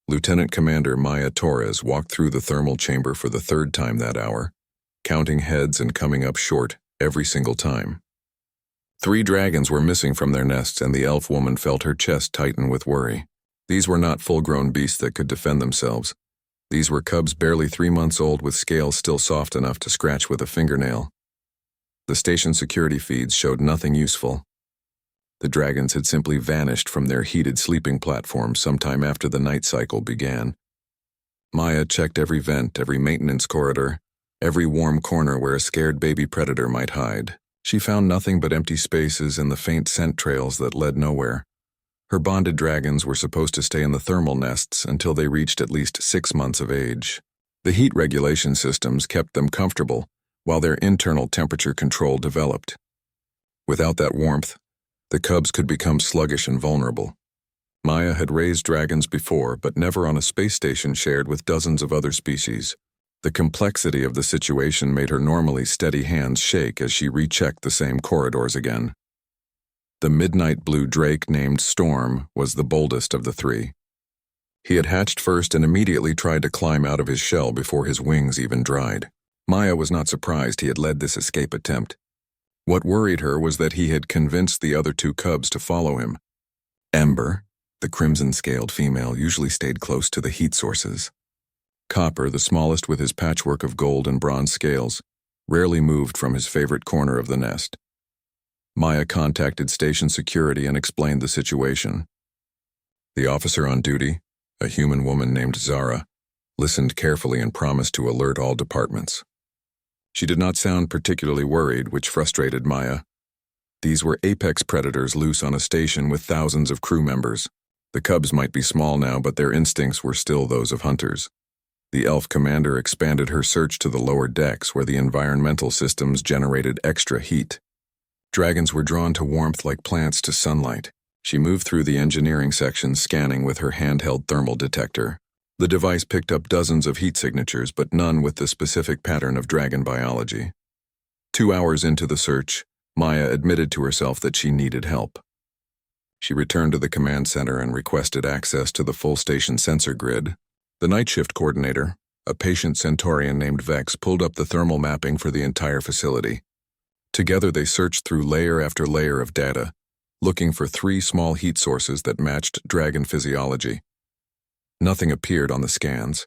Lieutenant Commander Maya Torres walked through the thermal chamber for the third time that hour, counting heads and coming up short every single time. 3 dragons were missing from their nests, and the elf woman felt her chest tighten with worry. These were not full-grown beasts that could defend themselves. These were cubs barely 3 months old with scales still soft enough to scratch with a fingernail. The station security feeds showed nothing useful. The dragons had simply vanished from their heated sleeping platforms sometime after the night cycle began. Maya checked every vent, every maintenance corridor, every warm corner where a scared baby predator might hide. She found nothing but empty spaces and the faint scent trails that led nowhere. Her bonded dragons were supposed to stay in the thermal nests until they reached at least 6 months of age. The heat regulation systems kept them comfortable, while their internal temperature control developed. Without that warmth, the cubs could become sluggish and vulnerable. Maya had raised dragons before, but never on a space station shared with dozens of other species. The complexity of the situation made her normally steady hands shake as she rechecked the same corridors again. The midnight blue drake named Storm was the boldest of the 3. He had hatched first and immediately tried to climb out of his shell before his wings even dried. Maya was not surprised he had led this escape attempt. What worried her was that he had convinced the other 2 cubs to follow him. Ember, the crimson-scaled female, usually stayed close to the heat sources. Copper, the smallest with his patchwork of gold and bronze scales, rarely moved from his favorite corner of the nest. Maya contacted station security and explained the situation. The officer on duty, a human woman named Zara, listened carefully and promised to alert all departments. She did not sound particularly worried, which frustrated Maya. These were apex predators loose on a station with thousands of crew members. The cubs might be small now, but their instincts were still those of hunters. The elf commander expanded her search to the lower decks where the environmental systems generated extra heat. Dragons were drawn to warmth like plants to sunlight. She moved through the engineering section, scanning with her handheld thermal detector. The device picked up dozens of heat signatures, but none with the specific pattern of dragon biology. 2 hours into the search, Maya admitted to herself that she needed help. She returned to the command center and requested access to the full station sensor grid. The night shift coordinator, a patient Centaurian named Vex, pulled up the thermal mapping for the entire facility. Together they searched through layer after layer of data, looking for 3 small heat sources that matched dragon physiology. Nothing appeared on the scans.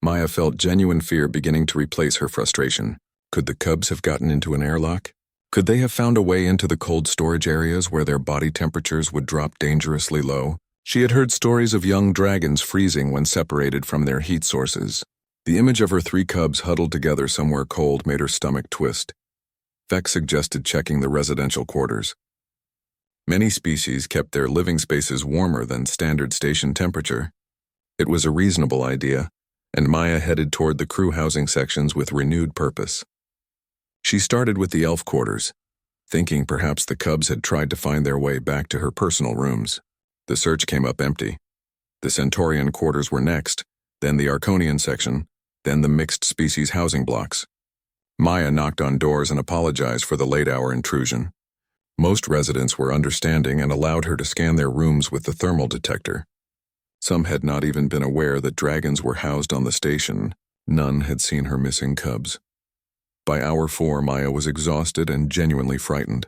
Maya felt genuine fear beginning to replace her frustration. Could the cubs have gotten into an airlock? Could they have found a way into the cold storage areas where their body temperatures would drop dangerously low? She had heard stories of young dragons freezing when separated from their heat sources. The image of her 3 cubs huddled together somewhere cold made her stomach twist. Vex suggested checking the residential quarters. Many species kept their living spaces warmer than standard station temperature. It was a reasonable idea, and Maya headed toward the crew housing sections with renewed purpose. She started with the elf quarters, thinking perhaps the cubs had tried to find their way back to her personal rooms. The search came up empty. The Centaurian quarters were next, then the Arconian section, then the mixed species housing blocks. Maya knocked on doors and apologized for the late-hour intrusion. Most residents were understanding and allowed her to scan their rooms with the thermal detector. Some had not even been aware that dragons were housed on the station. None had seen her missing cubs. By hour 4, Maya was exhausted and genuinely frightened.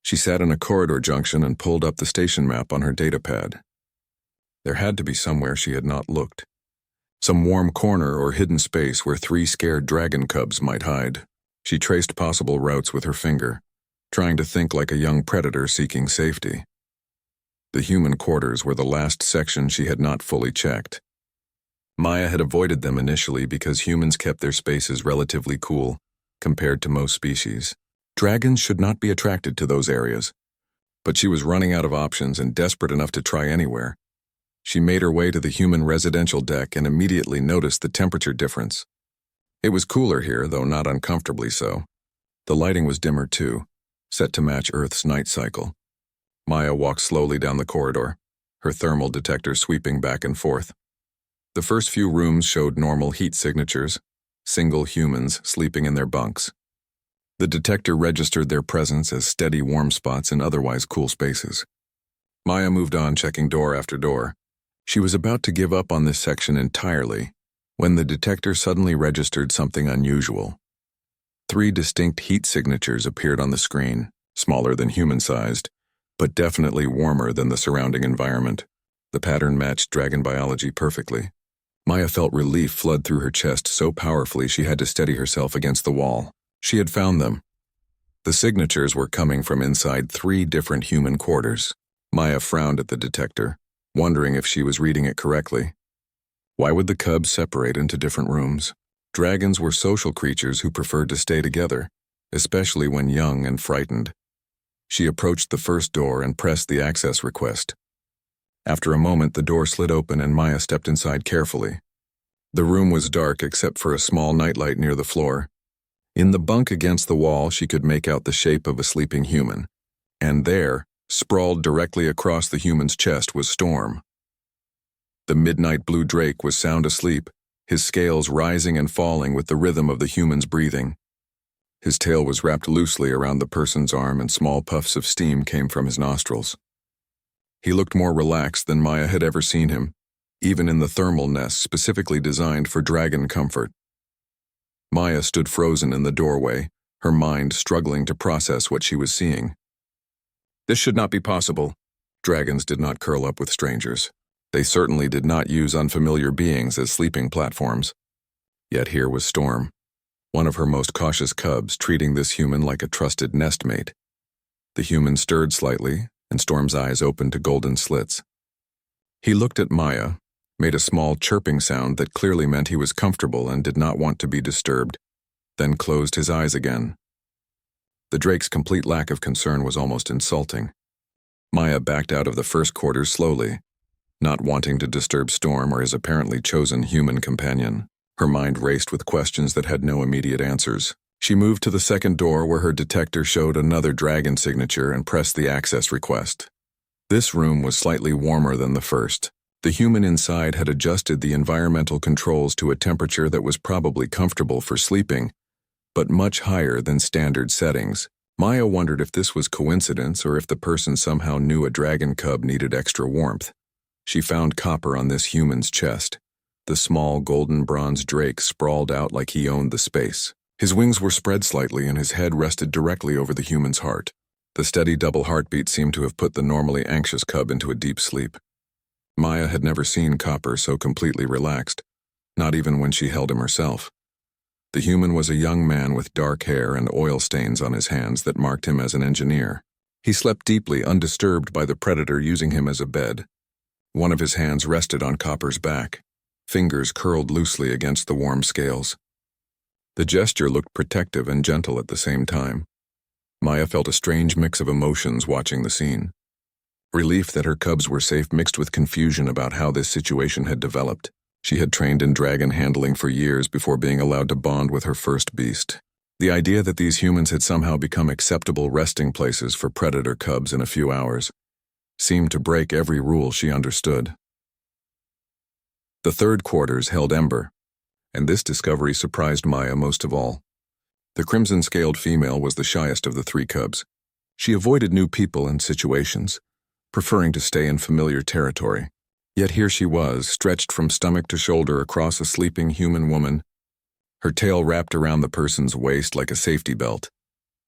She sat in a corridor junction and pulled up the station map on her datapad. There had to be somewhere she had not looked. Some warm corner or hidden space where 3 scared dragon cubs might hide. She traced possible routes with her finger, trying to think like a young predator seeking safety. The human quarters were the last section she had not fully checked. Maya had avoided them initially because humans kept their spaces relatively cool compared to most species. Dragons should not be attracted to those areas. But she was running out of options and desperate enough to try anywhere. She made her way to the human residential deck and immediately noticed the temperature difference. It was cooler here, though not uncomfortably so. The lighting was dimmer too, set to match Earth's night cycle. Maya walked slowly down the corridor, her thermal detector sweeping back and forth. The first few rooms showed normal heat signatures, single humans sleeping in their bunks. The detector registered their presence as steady warm spots in otherwise cool spaces. Maya moved on, checking door after door. She was about to give up on this section entirely when the detector suddenly registered something unusual. 3 distinct heat signatures appeared on the screen, smaller than human-sized, but definitely warmer than the surrounding environment. The pattern matched dragon biology perfectly. Maya felt relief flood through her chest so powerfully she had to steady herself against the wall. She had found them. The signatures were coming from inside 3 different human quarters. Maya frowned at the detector, wondering if she was reading it correctly. Why would the cubs separate into different rooms? Dragons were social creatures who preferred to stay together, especially when young and frightened. She approached the first door and pressed the access request. After a moment, the door slid open and Maya stepped inside carefully. The room was dark except for a small nightlight near the floor. In the bunk against the wall, she could make out the shape of a sleeping human. And there, sprawled directly across the human's chest, was Storm. The midnight blue drake was sound asleep, his scales rising and falling with the rhythm of the human's breathing. His tail was wrapped loosely around the person's arm and small puffs of steam came from his nostrils. He looked more relaxed than Maya had ever seen him, even in the thermal nest specifically designed for dragon comfort. Maya stood frozen in the doorway, her mind struggling to process what she was seeing. This should not be possible. Dragons did not curl up with strangers. They certainly did not use unfamiliar beings as sleeping platforms. Yet here was Storm, one of her most cautious cubs, treating this human like a trusted nestmate. The human stirred slightly, and Storm's eyes opened to golden slits. He looked at Maya, made a small chirping sound that clearly meant he was comfortable and did not want to be disturbed, then closed his eyes again. The drake's complete lack of concern was almost insulting. Maya backed out of the first quarters slowly, not wanting to disturb Storm or his apparently chosen human companion. Her mind raced with questions that had no immediate answers. She moved to the second door where her detector showed another dragon signature and pressed the access request. This room was slightly warmer than the first. The human inside had adjusted the environmental controls to a temperature that was probably comfortable for sleeping, but much higher than standard settings. Maya wondered if this was coincidence or if the person somehow knew a dragon cub needed extra warmth. She found copper on this human's chest. The small golden bronze drake sprawled out like he owned the space. His wings were spread slightly and his head rested directly over the human's heart. The steady double heartbeat seemed to have put the normally anxious cub into a deep sleep. Maya had never seen Copper so completely relaxed, not even when she held him herself. The human was a young man with dark hair and oil stains on his hands that marked him as an engineer. He slept deeply, undisturbed by the predator using him as a bed. One of his hands rested on Copper's back, fingers curled loosely against the warm scales. The gesture looked protective and gentle at the same time. Maya felt a strange mix of emotions watching the scene. Relief that her cubs were safe mixed with confusion about how this situation had developed. She had trained in dragon handling for years before being allowed to bond with her first beast. The idea that these humans had somehow become acceptable resting places for predator cubs in a few hours seemed to break every rule she understood. The third quarters held Ember, and this discovery surprised Maya most of all. The crimson-scaled female was the shyest of the 3 cubs. She avoided new people and situations, preferring to stay in familiar territory. Yet here she was, stretched from stomach to shoulder across a sleeping human woman, her tail wrapped around the person's waist like a safety belt.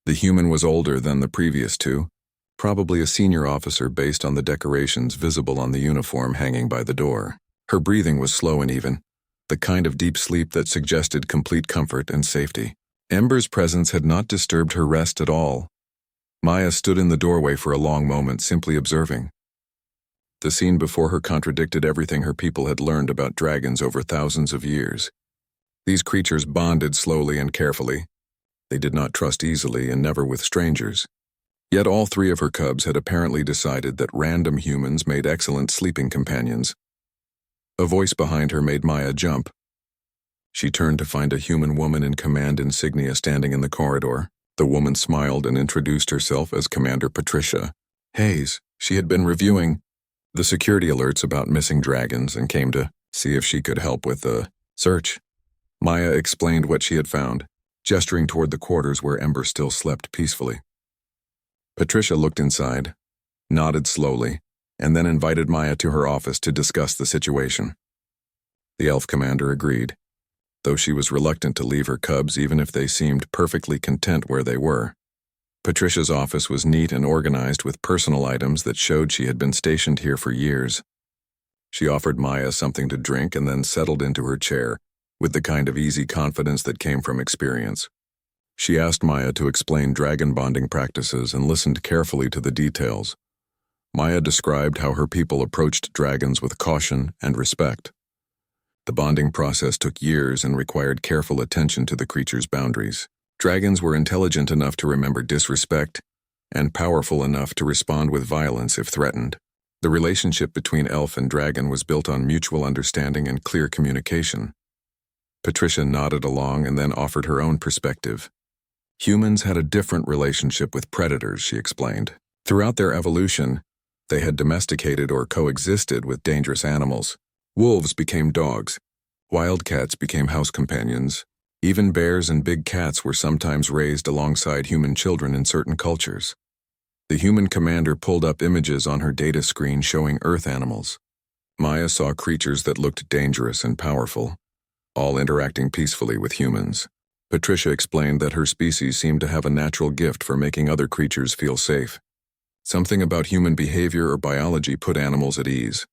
The human was older than the previous 2, probably a senior officer based on the decorations visible on the uniform hanging by the door. Her breathing was slow and even, the kind of deep sleep that suggested complete comfort and safety. Ember's presence had not disturbed her rest at all. Maya stood in the doorway for a long moment, simply observing. The scene before her contradicted everything her people had learned about dragons over thousands of years. These creatures bonded slowly and carefully. They did not trust easily and never with strangers. Yet all 3 of her cubs had apparently decided that random humans made excellent sleeping companions. A voice behind her made Maya jump. She turned to find a human woman in command insignia standing in the corridor. The woman smiled and introduced herself as Commander Patricia Hayes. She had been reviewing the security alerts about missing dragons and came to see if she could help with the search. Maya explained what she had found, gesturing toward the quarters where Ember still slept peacefully. Patricia looked inside, nodded slowly, and then invited Maya to her office to discuss the situation. The elf commander agreed, though she was reluctant to leave her cubs even if they seemed perfectly content where they were. Patricia's office was neat and organized with personal items that showed she had been stationed here for years. She offered Maya something to drink and then settled into her chair, with the kind of easy confidence that came from experience. She asked Maya to explain dragon bonding practices and listened carefully to the details. Maya described how her people approached dragons with caution and respect. The bonding process took years and required careful attention to the creature's boundaries. Dragons were intelligent enough to remember disrespect and powerful enough to respond with violence if threatened. The relationship between elf and dragon was built on mutual understanding and clear communication. Patricia nodded along and then offered her own perspective. Humans had a different relationship with predators, she explained. Throughout their evolution, they had domesticated or coexisted with dangerous animals. Wolves became dogs. Wildcats became house companions. Even bears and big cats were sometimes raised alongside human children in certain cultures. The human commander pulled up images on her data screen showing Earth animals. Maya saw creatures that looked dangerous and powerful, all interacting peacefully with humans. Patricia explained that her species seemed to have a natural gift for making other creatures feel safe. Something about human behavior or biology put animals at ease.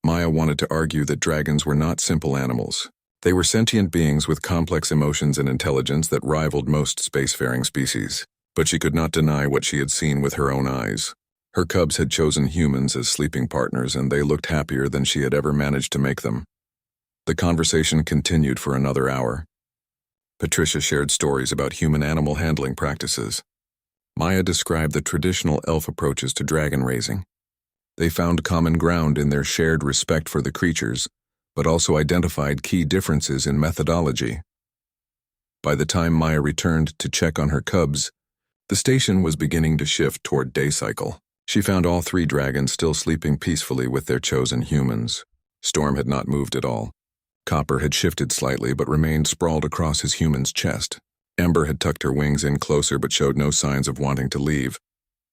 Maya wanted to argue that dragons were not simple animals. They were sentient beings with complex emotions and intelligence that rivaled most spacefaring species. But she could not deny what she had seen with her own eyes. Her cubs had chosen humans as sleeping partners, and they looked happier than she had ever managed to make them. The conversation continued for another hour. Patricia shared stories about human-animal handling practices. Maya described the traditional elf approaches to dragon raising. They found common ground in their shared respect for the creatures, but also identified key differences in methodology. By the time Maya returned to check on her cubs, the station was beginning to shift toward day cycle. She found all 3 dragons still sleeping peacefully with their chosen humans. Storm had not moved at all. Copper had shifted slightly but remained sprawled across his human's chest. Ember had tucked her wings in closer but showed no signs of wanting to leave.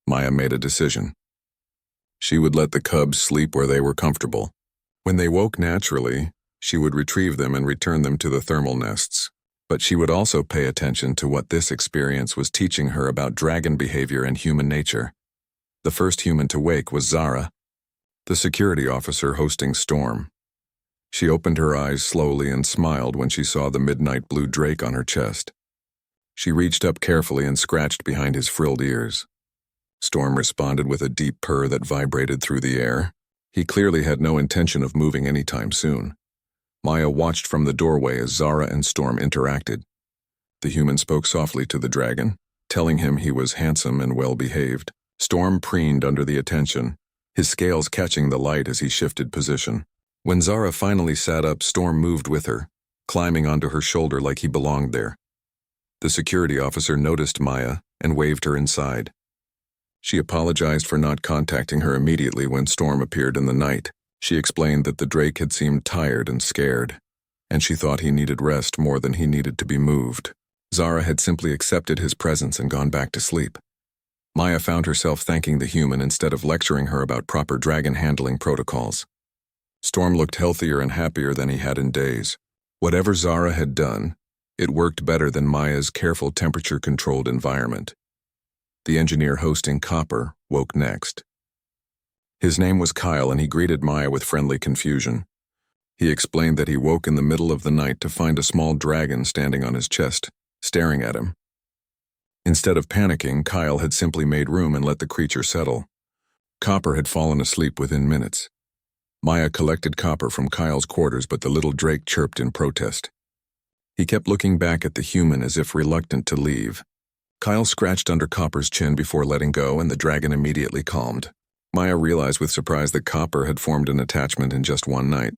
Maya made a decision. She would let the cubs sleep where they were comfortable. When they woke naturally, she would retrieve them and return them to the thermal nests. But she would also pay attention to what this experience was teaching her about dragon behavior and human nature. The first human to wake was Zara, the security officer hosting Storm. She opened her eyes slowly and smiled when she saw the midnight blue drake on her chest. She reached up carefully and scratched behind his frilled ears. Storm responded with a deep purr that vibrated through the air. He clearly had no intention of moving anytime soon. Maya watched from the doorway as Zara and Storm interacted. The human spoke softly to the dragon, telling him he was handsome and well-behaved. Storm preened under the attention, his scales catching the light as he shifted position. When Zara finally sat up, Storm moved with her, climbing onto her shoulder like he belonged there. The security officer noticed Maya and waved her inside. She apologized for not contacting her immediately when Storm appeared in the night. She explained that the drake had seemed tired and scared, and she thought he needed rest more than he needed to be moved. Zara had simply accepted his presence and gone back to sleep. Maya found herself thanking the human instead of lecturing her about proper dragon handling protocols. Storm looked healthier and happier than he had in days. Whatever Zara had done, it worked better than Maya's careful temperature-controlled environment. The engineer hosting Copper woke next. His name was Kyle, and he greeted Maya with friendly confusion. He explained that he woke in the middle of the night to find a small dragon standing on his chest, staring at him. Instead of panicking, Kyle had simply made room and let the creature settle. Copper had fallen asleep within minutes. Maya collected Copper from Kyle's quarters, but the little drake chirped in protest. He kept looking back at the human as if reluctant to leave. Kyle scratched under Copper's chin before letting go, and the dragon immediately calmed. Maya realized with surprise that Copper had formed an attachment in just one night.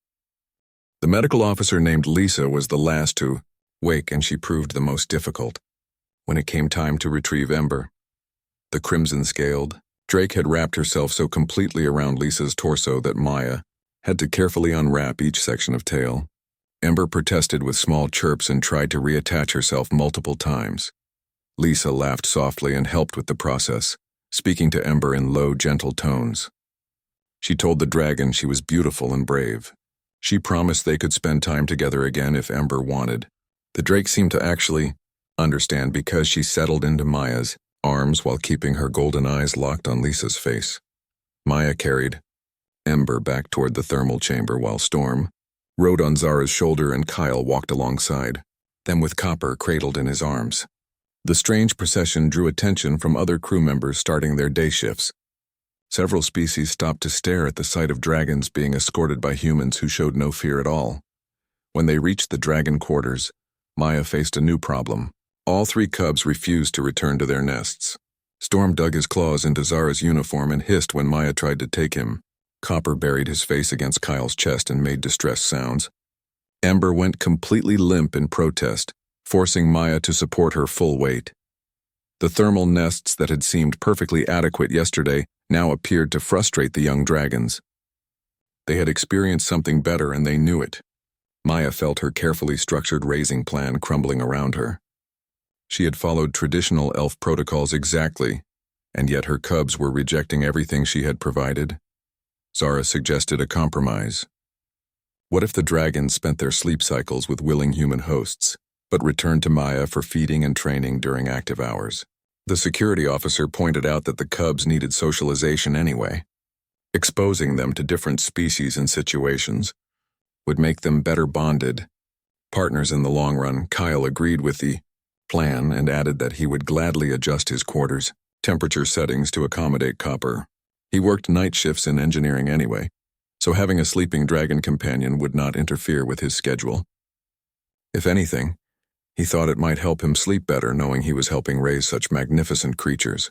The medical officer named Lisa was the last to wake, and she proved the most difficult. When it came time to retrieve Ember, the crimson-scaled drake had wrapped herself so completely around Lisa's torso that Maya had to carefully unwrap each section of tail. Ember protested with small chirps and tried to reattach herself multiple times. Lisa laughed softly and helped with the process, speaking to Ember in low, gentle tones. She told the dragon she was beautiful and brave. She promised they could spend time together again if Ember wanted. The drake seemed to actually understand because she settled into Maya's arms while keeping her golden eyes locked on Lisa's face. Maya carried Ember back toward the thermal chamber while Storm rode on Zara's shoulder and Kyle walked alongside, them with Copper cradled in his arms. The strange procession drew attention from other crew members starting their day shifts. Several species stopped to stare at the sight of dragons being escorted by humans who showed no fear at all. When they reached the dragon quarters, Maya faced a new problem. All 3 cubs refused to return to their nests. Storm dug his claws into Zara's uniform and hissed when Maya tried to take him. Copper buried his face against Kyle's chest and made distressed sounds. Ember went completely limp in protest, forcing Maya to support her full weight. The thermal nests that had seemed perfectly adequate yesterday now appeared to frustrate the young dragons. They had experienced something better and they knew it. Maya felt her carefully structured raising plan crumbling around her. She had followed traditional elf protocols exactly, and yet her cubs were rejecting everything she had provided. Zara suggested a compromise. What if the dragons spent their sleep cycles with willing human hosts, but returned to Maya for feeding and training during active hours? The security officer pointed out that the cubs needed socialization anyway. Exposing them to different species and situations would make them better bonded. Partners in the long run, Kyle agreed with the plan and added that he would gladly adjust his quarters' temperature settings to accommodate Copper. He worked night shifts in engineering anyway, so having a sleeping dragon companion would not interfere with his schedule. If anything, he thought it might help him sleep better knowing he was helping raise such magnificent creatures.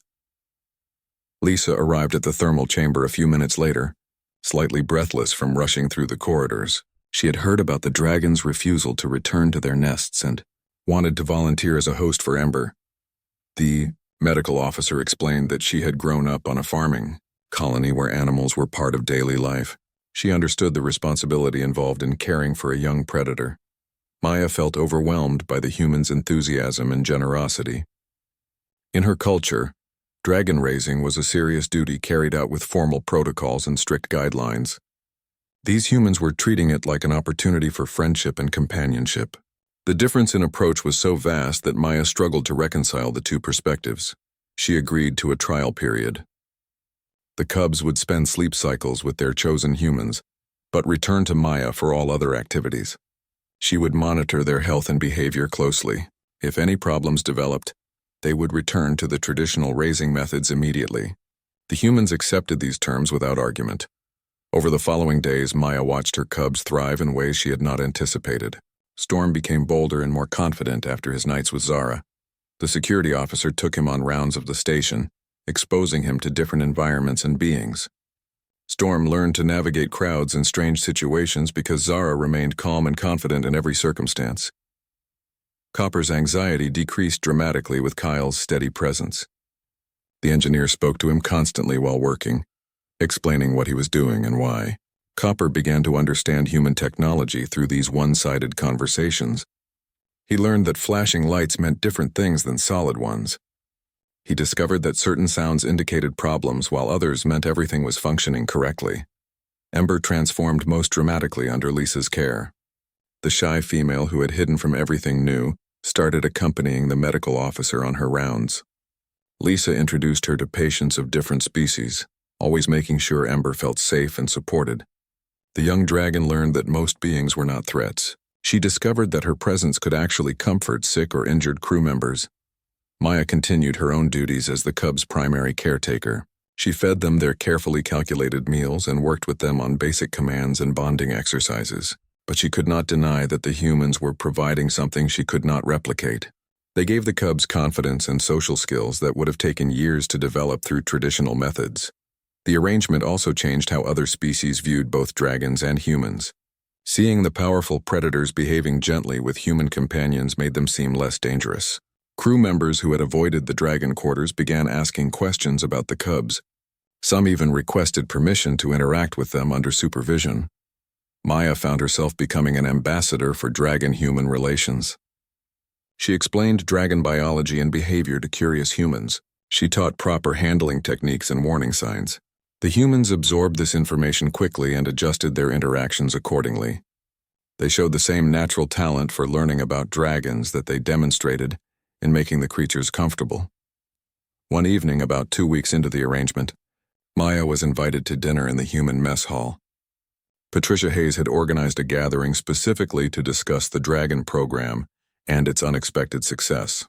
Lisa arrived at the thermal chamber a few minutes later, slightly breathless from rushing through the corridors. She had heard about the dragons' refusal to return to their nests and wanted to volunteer as a host for Ember. The medical officer explained that she had grown up on a farming colony where animals were part of daily life. She understood the responsibility involved in caring for a young predator. Maya felt overwhelmed by the humans' enthusiasm and generosity. In her culture, dragon raising was a serious duty carried out with formal protocols and strict guidelines. These humans were treating it like an opportunity for friendship and companionship. The difference in approach was so vast that Maya struggled to reconcile the two perspectives. She agreed to a trial period. The cubs would spend sleep cycles with their chosen humans, but return to Maya for all other activities. She would monitor their health and behavior closely. If any problems developed, they would return to the traditional raising methods immediately. The humans accepted these terms without argument. Over the following days, Maya watched her cubs thrive in ways she had not anticipated. Storm became bolder and more confident after his nights with Zara. The security officer took him on rounds of the station, exposing him to different environments and beings. Storm learned to navigate crowds in strange situations because Zara remained calm and confident in every circumstance. Copper's anxiety decreased dramatically with Kyle's steady presence. The engineer spoke to him constantly while working, explaining what he was doing and why. Copper began to understand human technology through these one-sided conversations. He learned that flashing lights meant different things than solid ones. He discovered that certain sounds indicated problems while others meant everything was functioning correctly. Ember transformed most dramatically under Lisa's care. The shy female who had hidden from everything new started accompanying the medical officer on her rounds. Lisa introduced her to patients of different species, always making sure Ember felt safe and supported. The young dragon learned that most beings were not threats. She discovered that her presence could actually comfort sick or injured crew members. Maya continued her own duties as the cubs' primary caretaker. She fed them their carefully calculated meals and worked with them on basic commands and bonding exercises. But she could not deny that the humans were providing something she could not replicate. They gave the cubs confidence and social skills that would have taken years to develop through traditional methods. The arrangement also changed how other species viewed both dragons and humans. Seeing the powerful predators behaving gently with human companions made them seem less dangerous. Crew members who had avoided the dragon quarters began asking questions about the cubs. Some even requested permission to interact with them under supervision. Maya found herself becoming an ambassador for dragon-human relations. She explained dragon biology and behavior to curious humans. She taught proper handling techniques and warning signs. The humans absorbed this information quickly and adjusted their interactions accordingly. They showed the same natural talent for learning about dragons that they demonstrated in making the creatures comfortable. One evening, about 2 weeks into the arrangement, Maya was invited to dinner in the human mess hall. Patricia Hayes had organized a gathering specifically to discuss the Dragon program and its unexpected success.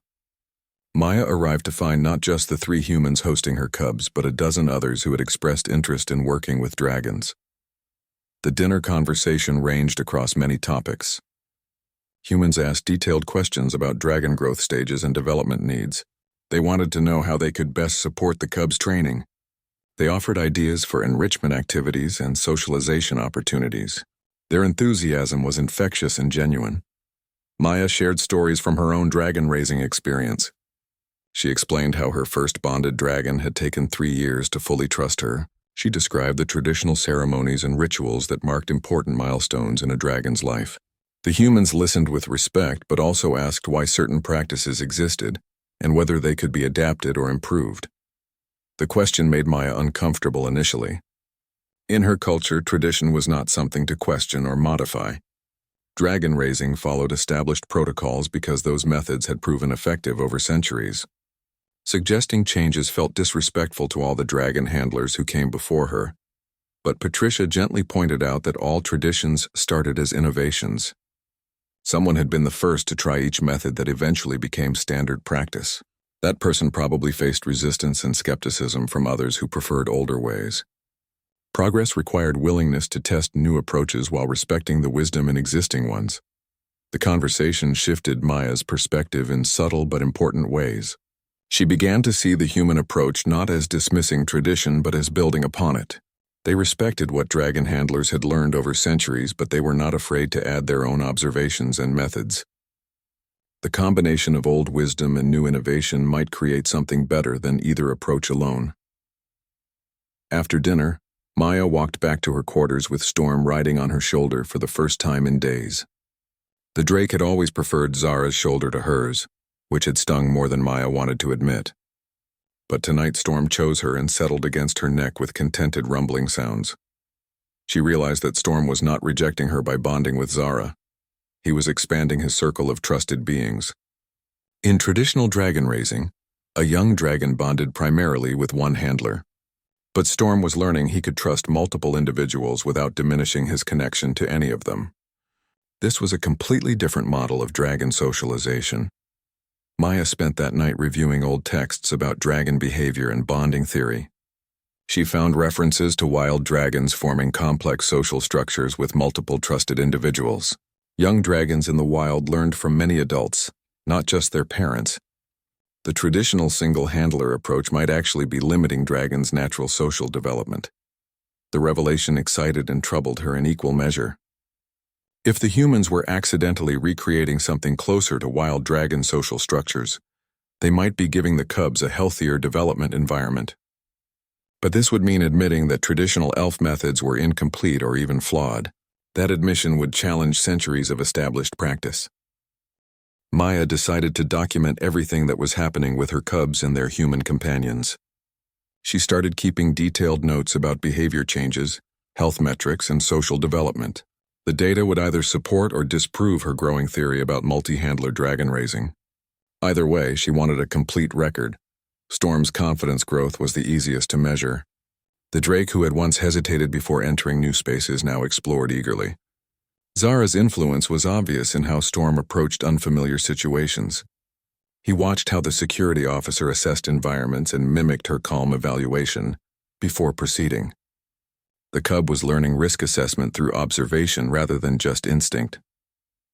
Maya arrived to find not just the 3 humans hosting her cubs, but a dozen others who had expressed interest in working with dragons. The dinner conversation ranged across many topics. Humans asked detailed questions about dragon growth stages and development needs. They wanted to know how they could best support the cubs' training. They offered ideas for enrichment activities and socialization opportunities. Their enthusiasm was infectious and genuine. Maya shared stories from her own dragon-raising experience. She explained how her first bonded dragon had taken 3 years to fully trust her. She described the traditional ceremonies and rituals that marked important milestones in a dragon's life. The humans listened with respect, but also asked why certain practices existed and whether they could be adapted or improved. The question made Maya uncomfortable initially. In her culture, tradition was not something to question or modify. Dragon raising followed established protocols because those methods had proven effective over centuries. Suggesting changes felt disrespectful to all the dragon handlers who came before her. But Patricia gently pointed out that all traditions started as innovations. Someone had been the first to try each method that eventually became standard practice. That person probably faced resistance and skepticism from others who preferred older ways. Progress required willingness to test new approaches while respecting the wisdom in existing ones. The conversation shifted Maya's perspective in subtle but important ways. She began to see the human approach not as dismissing tradition but as building upon it. They respected what dragon handlers had learned over centuries, but they were not afraid to add their own observations and methods. The combination of old wisdom and new innovation might create something better than either approach alone. After dinner, Maya walked back to her quarters with Storm riding on her shoulder for the first time in days. The drake had always preferred Zara's shoulder to hers, which had stung more than Maya wanted to admit. But tonight Storm chose her and settled against her neck with contented rumbling sounds. She realized that Storm was not rejecting her by bonding with Zara. He was expanding his circle of trusted beings. In traditional dragon raising, a young dragon bonded primarily with one handler. But Storm was learning he could trust multiple individuals without diminishing his connection to any of them. This was a completely different model of dragon socialization. Maya spent that night reviewing old texts about dragon behavior and bonding theory. She found references to wild dragons forming complex social structures with multiple trusted individuals. Young dragons in the wild learned from many adults, not just their parents. The traditional single-handler approach might actually be limiting dragons' natural social development. The revelation excited and troubled her in equal measure. If the humans were accidentally recreating something closer to wild dragon social structures, they might be giving the cubs a healthier development environment. But this would mean admitting that traditional elf methods were incomplete or even flawed. That admission would challenge centuries of established practice. Maya decided to document everything that was happening with her cubs and their human companions. She started keeping detailed notes about behavior changes, health metrics, and social development. The data would either support or disprove her growing theory about multi-handler dragon raising. Either way, she wanted a complete record. Storm's confidence growth was the easiest to measure. The drake who had once hesitated before entering new spaces now explored eagerly. Zara's influence was obvious in how Storm approached unfamiliar situations. He watched how the security officer assessed environments and mimicked her calm evaluation before proceeding. The cub was learning risk assessment through observation rather than just instinct.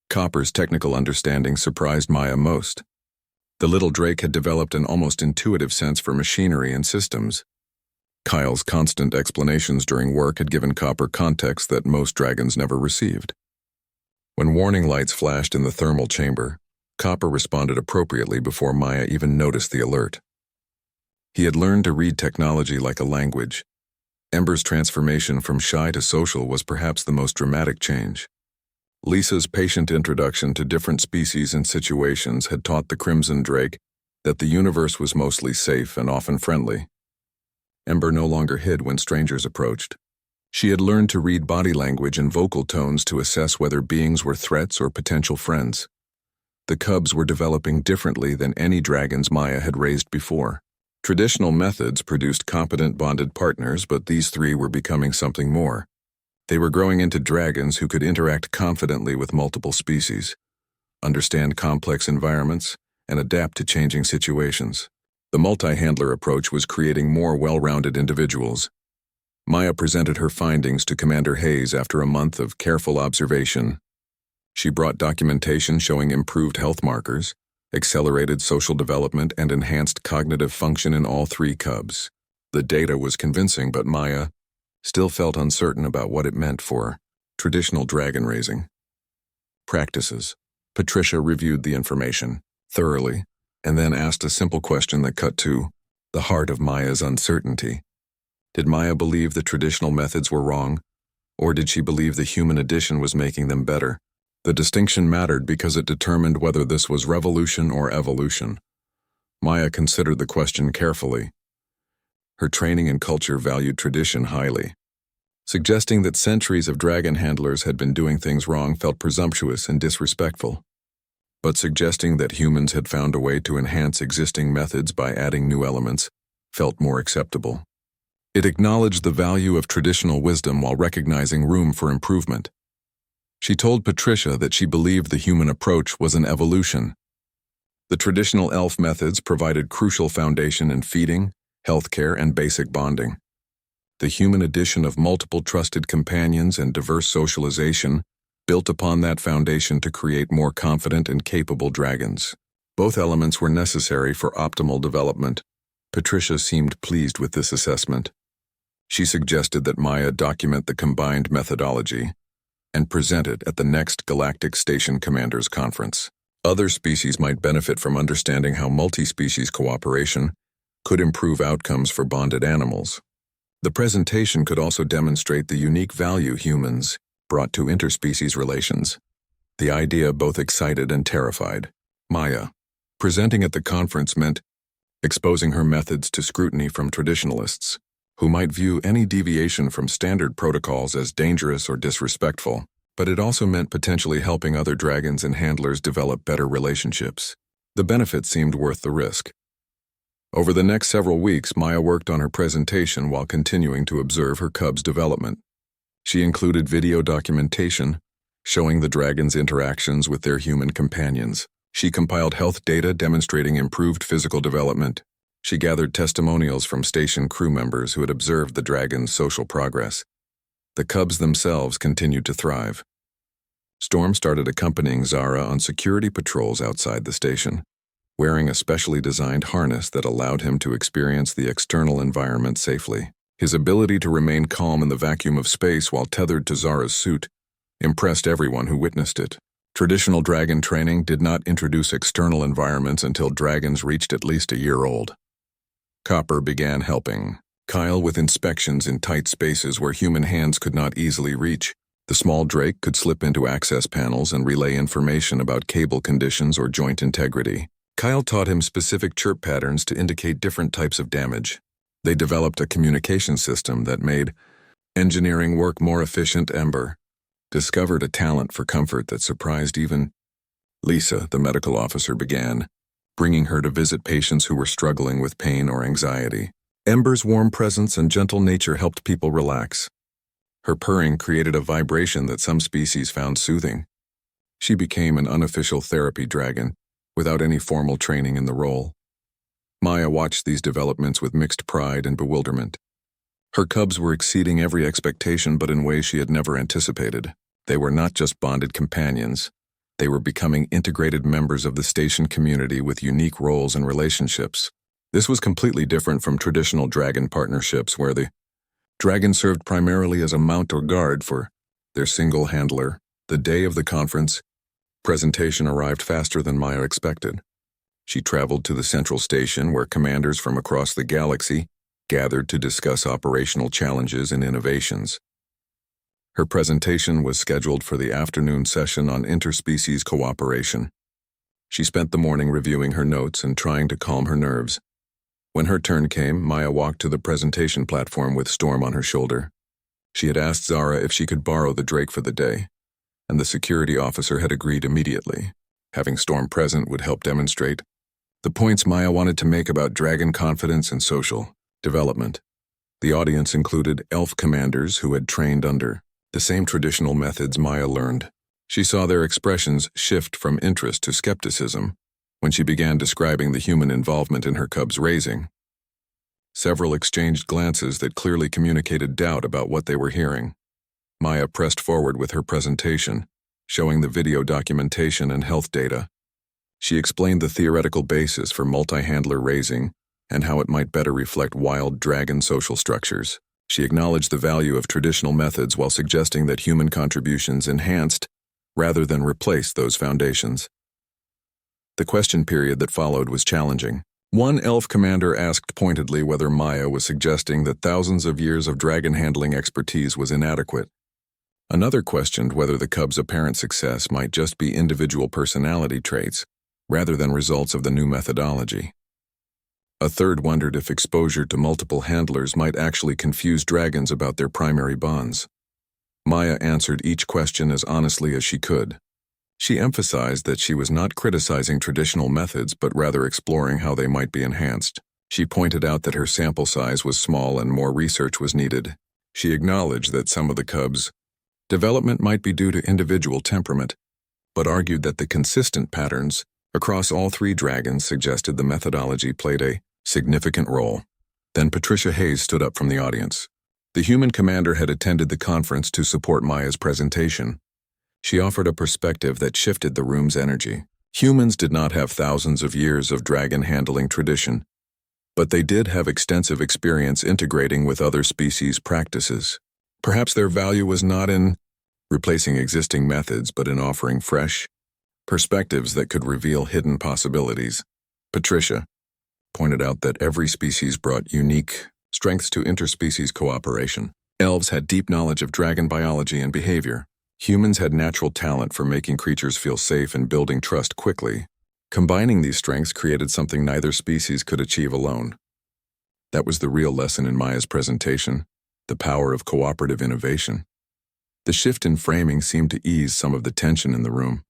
Copper's technical understanding surprised Maya most. The little drake had developed an almost intuitive sense for machinery and systems. Kyle's constant explanations during work had given Copper context that most dragons never received. When warning lights flashed in the thermal chamber, Copper responded appropriately before Maya even noticed the alert. He had learned to read technology like a language. Ember's transformation from shy to social was perhaps the most dramatic change. Lisa's patient introduction to different species and situations had taught the Crimson Drake that the universe was mostly safe and often friendly. Ember no longer hid when strangers approached. She had learned to read body language and vocal tones to assess whether beings were threats or potential friends. The cubs were developing differently than any dragons Maya had raised before. Traditional methods produced competent bonded partners, but these three were becoming something more. They were growing into dragons who could interact confidently with multiple species, understand complex environments, and adapt to changing situations. The multi-handler approach was creating more well-rounded individuals. Maya presented her findings to Commander Hayes after a month of careful observation. She brought documentation showing improved health markers, accelerated social development, and enhanced cognitive function in all three cubs. The data was convincing, but Maya still felt uncertain about what it meant for traditional dragon raising. Practices. Patricia reviewed the information thoroughly and then asked a simple question that cut to the heart of Maya's uncertainty. Did Maya believe the traditional methods were wrong, or did she believe the human addition was making them better? The distinction mattered because it determined whether this was revolution or evolution. Maya considered the question carefully. Her training and culture valued tradition highly. Suggesting that centuries of dragon handlers had been doing things wrong felt presumptuous and disrespectful. But suggesting that humans had found a way to enhance existing methods by adding new elements felt more acceptable. It acknowledged the value of traditional wisdom while recognizing room for improvement. She told Patricia that she believed the human approach was an evolution. The traditional elf methods provided crucial foundation in feeding, healthcare, and basic bonding. The human addition of multiple trusted companions and diverse socialization built upon that foundation to create more confident and capable dragons. Both elements were necessary for optimal development. Patricia seemed pleased with this assessment. She suggested that Maya document the combined methodology and present it at the next Galactic Station Commanders Conference. Other species might benefit from understanding how multi-species cooperation could improve outcomes for bonded animals. The presentation could also demonstrate the unique value humans brought to interspecies relations. The idea both excited and terrified Maya. Presenting at the conference meant exposing her methods to scrutiny from traditionalists, who might view any deviation from standard protocols as dangerous or disrespectful, but it also meant potentially helping other dragons and handlers develop better relationships. The benefit seemed worth the risk. Over the next several weeks, Maya worked on her presentation while continuing to observe her cub's development. She included video documentation showing the dragons' interactions with their human companions. She compiled health data demonstrating improved physical development. She gathered testimonials from station crew members who had observed the dragon's social progress. The cubs themselves continued to thrive. Storm started accompanying Zara on security patrols outside the station, wearing a specially designed harness that allowed him to experience the external environment safely. His ability to remain calm in the vacuum of space while tethered to Zara's suit impressed everyone who witnessed it. Traditional dragon training did not introduce external environments until dragons reached at least a year old. Copper began helping Kyle with inspections in tight spaces where human hands could not easily reach. The small Drake could slip into access panels and relay information about cable conditions or joint integrity. Kyle taught him specific chirp patterns to indicate different types of damage. They developed a communication system that made engineering work more efficient. Ember discovered a talent for comfort that surprised even Lisa, the medical officer, began bringing her to visit patients who were struggling with pain or anxiety. Ember's warm presence and gentle nature helped people relax. Her purring created a vibration that some species found soothing. She became an unofficial therapy dragon, without any formal training in the role. Maya watched these developments with mixed pride and bewilderment. Her cubs were exceeding every expectation, but in ways she had never anticipated. They were not just bonded companions. They were becoming integrated members of the station community with unique roles and relationships. This was completely different from traditional dragon partnerships where the dragon served primarily as a mount or guard for their single handler. The day of the conference presentation arrived faster than Maya expected. She traveled to the central station where commanders from across the galaxy gathered to discuss operational challenges and innovations. Her presentation was scheduled for the afternoon session on interspecies cooperation. She spent the morning reviewing her notes and trying to calm her nerves. When her turn came, Maya walked to the presentation platform with Storm on her shoulder. She had asked Zara if she could borrow the Drake for the day, and the security officer had agreed immediately. Having Storm present would help demonstrate the points Maya wanted to make about dragon confidence and social development. The audience included elf commanders who had trained under the same traditional methods Maya learned. She saw their expressions shift from interest to skepticism when she began describing the human involvement in her cub's raising. Several exchanged glances that clearly communicated doubt about what they were hearing. Maya pressed forward with her presentation, showing the video documentation and health data. She explained the theoretical basis for multi-handler raising and how it might better reflect wild dragon social structures. She acknowledged the value of traditional methods while suggesting that human contributions enhanced rather than replaced those foundations. The question period that followed was challenging. One elf commander asked pointedly whether Maya was suggesting that thousands of years of dragon handling expertise was inadequate. Another questioned whether the cub's apparent success might just be individual personality traits, rather than results of the new methodology. A third wondered if exposure to multiple handlers might actually confuse dragons about their primary bonds. Maya answered each question as honestly as she could. She emphasized that she was not criticizing traditional methods but rather exploring how they might be enhanced. She pointed out that her sample size was small and more research was needed. She acknowledged that some of the cubs' development might be due to individual temperament, but argued that the consistent patterns across all three dragons suggested the methodology played a significant role. Then Patricia Hayes stood up from the audience. The human commander had attended the conference to support Maya's presentation. She offered a perspective that shifted the room's energy. Humans did not have thousands of years of dragon handling tradition, but they did have extensive experience integrating with other species' practices. Perhaps their value was not in replacing existing methods, but in offering fresh perspectives that could reveal hidden possibilities. Patricia pointed out that every species brought unique strengths to interspecies cooperation. Elves had deep knowledge of dragon biology and behavior. Humans had natural talent for making creatures feel safe and building trust quickly. Combining these strengths created something neither species could achieve alone. That was the real lesson in Maya's presentation, the power of cooperative innovation. The shift in framing seemed to ease some of the tension in the room.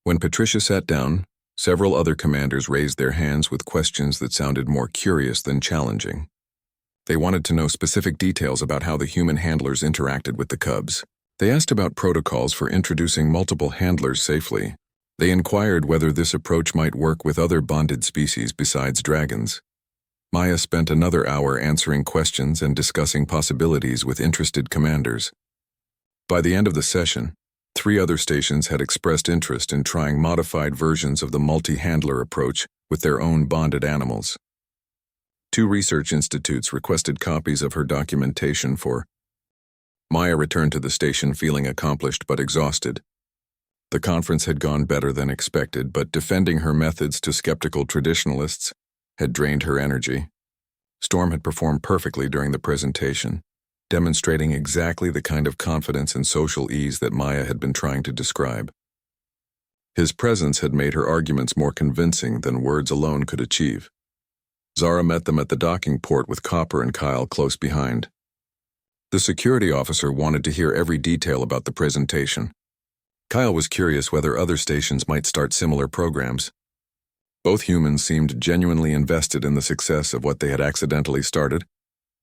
When Patricia sat down, several other commanders raised their hands with questions that sounded more curious than challenging. They wanted to know specific details about how the human handlers interacted with the cubs. They asked about protocols for introducing multiple handlers safely. They inquired whether this approach might work with other bonded species besides dragons. Maya spent another hour answering questions and discussing possibilities with interested commanders. By the end of the session, 3 other stations had expressed interest in trying modified versions of the multi-handler approach with their own bonded animals. 2 research institutes requested copies of her documentation for. Maya returned to the station feeling accomplished but exhausted. The conference had gone better than expected, but defending her methods to skeptical traditionalists had drained her energy. Storm had performed perfectly during the presentation, demonstrating exactly the kind of confidence and social ease that Maya had been trying to describe. His presence had made her arguments more convincing than words alone could achieve. Zara met them at the docking port with Copper and Kyle close behind. The security officer wanted to hear every detail about the presentation. Kyle was curious whether other stations might start similar programs. Both humans seemed genuinely invested in the success of what they had accidentally started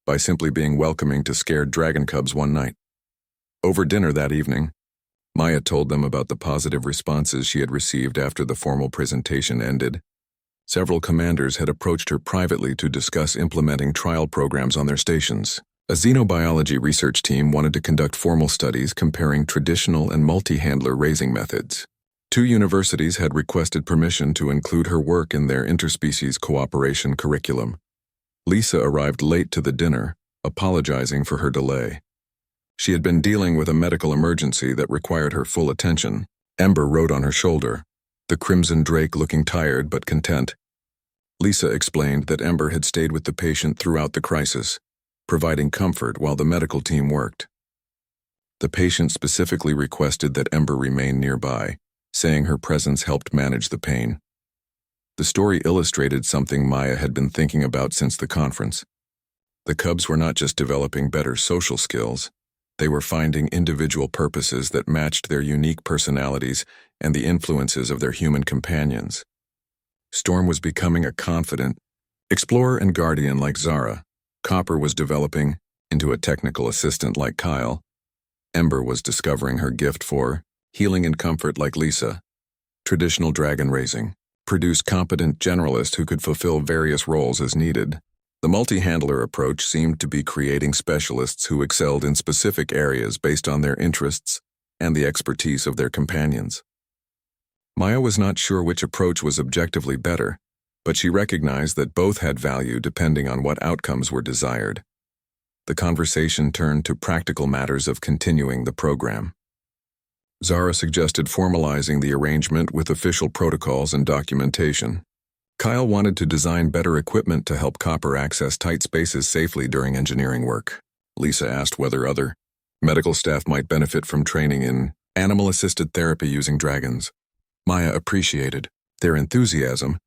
by simply being welcoming to scared dragon cubs one night. Over dinner that evening, Maya told them about the positive responses she had received after the formal presentation ended. Several commanders had approached her privately to discuss implementing trial programs on their stations. A xenobiology research team wanted to conduct formal studies comparing traditional and multi-handler raising methods. 2 universities had requested permission to include her work in their interspecies cooperation curriculum. Lisa arrived late to the dinner, apologizing for her delay. She had been dealing with a medical emergency that required her full attention. Ember rode on her shoulder, the crimson drake looking tired but content. Lisa explained that Ember had stayed with the patient throughout the crisis, providing comfort while the medical team worked. The patient specifically requested that Ember remain nearby, saying her presence helped manage the pain. The story illustrated something Maya had been thinking about since the conference. The cubs were not just developing better social skills, they were finding individual purposes that matched their unique personalities and the influences of their human companions. Storm was becoming a confident explorer and guardian like Zara. Copper was developing into a technical assistant like Kyle. Ember was discovering her gift for healing and comfort like Lisa. Traditional dragon raising produced competent generalists who could fulfill various roles as needed. The multi-handler approach seemed to be creating specialists who excelled in specific areas based on their interests and the expertise of their companions. Maya was not sure which approach was objectively better, but she recognized that both had value depending on what outcomes were desired. The conversation turned to practical matters of continuing the program. Zara suggested formalizing the arrangement with official protocols and documentation. Kyle wanted to design better equipment to help Copper access tight spaces safely during engineering work. Lisa asked whether other medical staff might benefit from training in animal-assisted therapy using dragons. Maya appreciated their enthusiasm,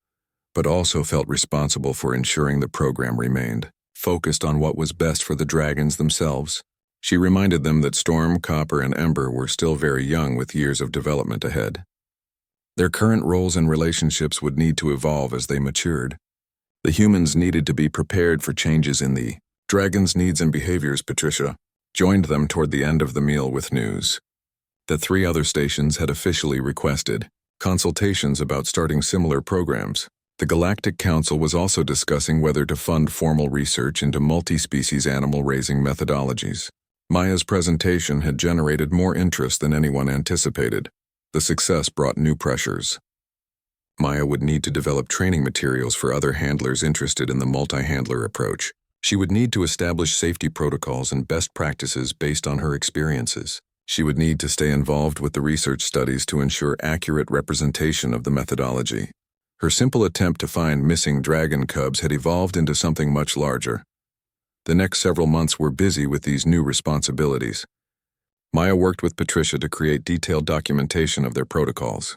but also felt responsible for ensuring the program remained focused on what was best for the dragons themselves. She reminded them that Storm, Copper, and Ember were still very young with years of development ahead. Their current roles and relationships would need to evolve as they matured. The humans needed to be prepared for changes in the dragons' needs and behaviors. Patricia joined them toward the end of the meal with news that 3 other stations had officially requested consultations about starting similar programs. The Galactic Council was also discussing whether to fund formal research into multi-species animal raising methodologies. Maya's presentation had generated more interest than anyone anticipated. The success brought new pressures. Maya would need to develop training materials for other handlers interested in the multi-handler approach. She would need to establish safety protocols and best practices based on her experiences. She would need to stay involved with the research studies to ensure accurate representation of the methodology. Her simple attempt to find missing dragon cubs had evolved into something much larger. The next several months were busy with these new responsibilities. Maya worked with Patricia to create detailed documentation of their protocols.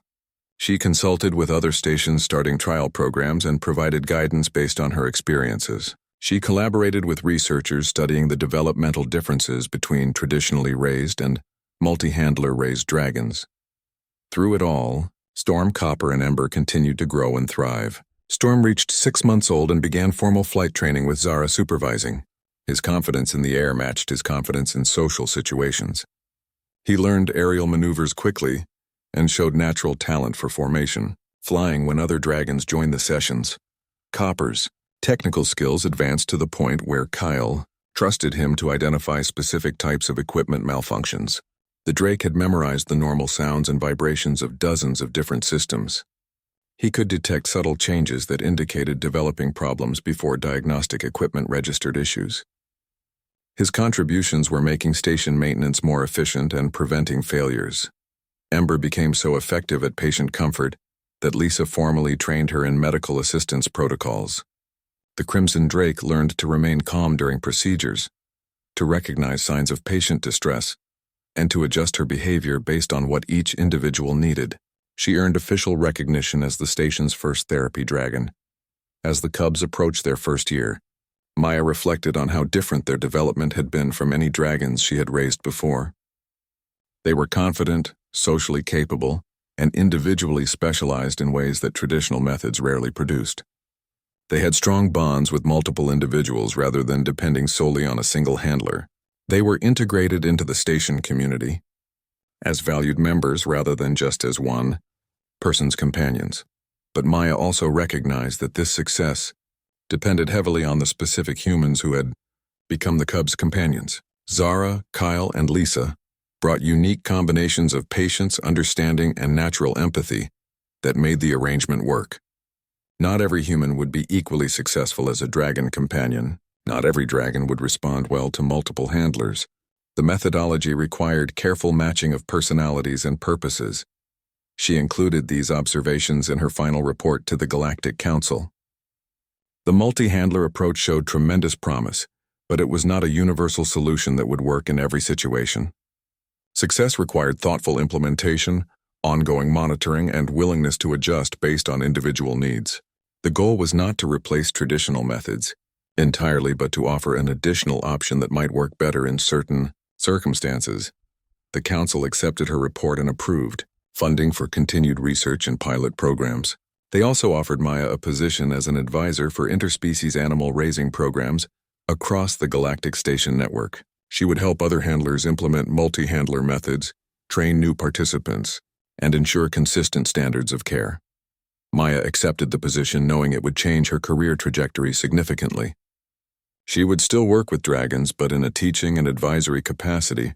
She consulted with other stations starting trial programs and provided guidance based on her experiences. She collaborated with researchers studying the developmental differences between traditionally raised and multi-handler raised dragons. Through it all, Storm, Copper, and Ember continued to grow and thrive. Storm reached 6 months old and began formal flight training with Zara supervising. His confidence in the air matched his confidence in social situations. He learned aerial maneuvers quickly and showed natural talent for formation, flying when other dragons joined the sessions. Copper's technical skills advanced to the point where Kyle trusted him to identify specific types of equipment malfunctions. The Drake had memorized the normal sounds and vibrations of dozens of different systems. He could detect subtle changes that indicated developing problems before diagnostic equipment registered issues. His contributions were making station maintenance more efficient and preventing failures. Ember became so effective at patient comfort that Lisa formally trained her in medical assistance protocols. The Crimson Drake learned to remain calm during procedures, to recognize signs of patient distress, and to adjust her behavior based on what each individual needed. She earned official recognition as the station's first therapy dragon. As the cubs approached their first year, Maya reflected on how different their development had been from any dragons she had raised before. They were confident, socially capable, and individually specialized in ways that traditional methods rarely produced. They had strong bonds with multiple individuals rather than depending solely on a single handler. They were integrated into the station community as valued members rather than just as one person's companions. But Maya also recognized that this success depended heavily on the specific humans who had become the cubs' companions. Zara, Kyle, and Lisa brought unique combinations of patience, understanding, and natural empathy that made the arrangement work. Not every human would be equally successful as a dragon companion. Not every dragon would respond well to multiple handlers. The methodology required careful matching of personalities and purposes. She included these observations in her final report to the Galactic Council. The multi-handler approach showed tremendous promise, but it was not a universal solution that would work in every situation. Success required thoughtful implementation, ongoing monitoring, and willingness to adjust based on individual needs. The goal was not to replace traditional methods entirely, but to offer an additional option that might work better in certain circumstances. The council accepted her report and approved funding for continued research and pilot programs. They also offered Maya a position as an advisor for interspecies animal raising programs across the Galactic Station network. She would help other handlers implement multi-handler methods, train new participants, and ensure consistent standards of care. Maya accepted the position knowing it would change her career trajectory significantly. She would still work with dragons, but in a teaching and advisory capacity,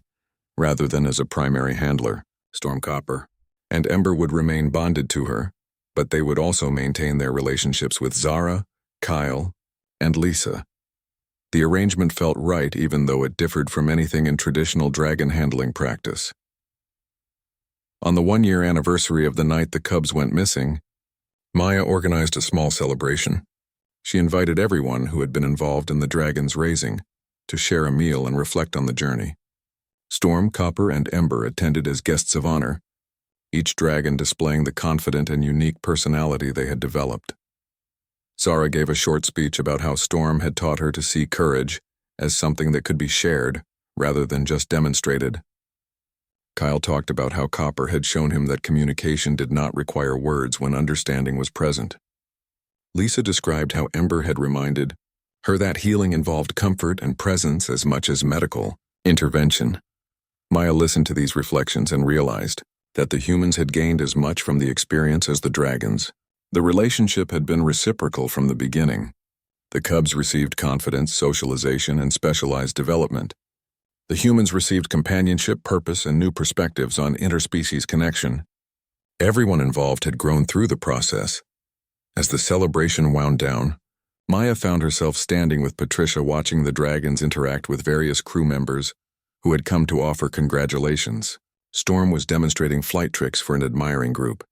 rather than as a primary handler. Storm Copper and Ember would remain bonded to her, but they would also maintain their relationships with Zara, Kyle, and Lisa. The arrangement felt right even though it differed from anything in traditional dragon handling practice. On the 1-year anniversary of the night the cubs went missing, Maya organized a small celebration. She invited everyone who had been involved in the dragon's raising to share a meal and reflect on the journey. Storm, Copper, and Ember attended as guests of honor, each dragon displaying the confident and unique personality they had developed. Zara gave a short speech about how Storm had taught her to see courage as something that could be shared rather than just demonstrated. Kyle talked about how Copper had shown him that communication did not require words when understanding was present. Lisa described how Ember had reminded her that healing involved comfort and presence as much as medical intervention. Maya listened to these reflections and realized that the humans had gained as much from the experience as the dragons. The relationship had been reciprocal from the beginning. The cubs received confidence, socialization, and specialized development. The humans received companionship, purpose, and new perspectives on interspecies connection. Everyone involved had grown through the process. As the celebration wound down, Maya found herself standing with Patricia watching the dragons interact with various crew members who had come to offer congratulations. Storm was demonstrating flight tricks for an admiring group.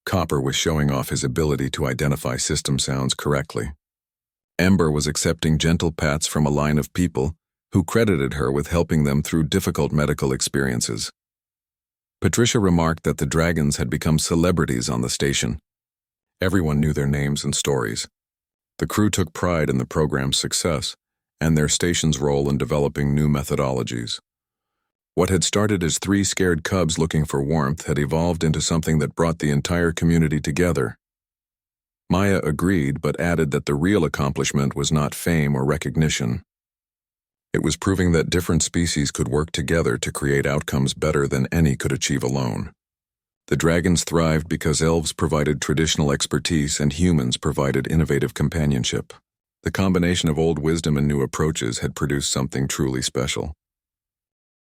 Copper was showing off his ability to identify system sounds correctly. Ember was accepting gentle pats from a line of people who credited her with helping them through difficult medical experiences. Patricia remarked that the dragons had become celebrities on the station. Everyone knew their names and stories. The crew took pride in the program's success and their station's role in developing new methodologies. What had started as 3 scared cubs looking for warmth had evolved into something that brought the entire community together. Maya agreed, but added that the real accomplishment was not fame or recognition. It was proving that different species could work together to create outcomes better than any could achieve alone. The dragons thrived because elves provided traditional expertise and humans provided innovative companionship. The combination of old wisdom and new approaches had produced something truly special.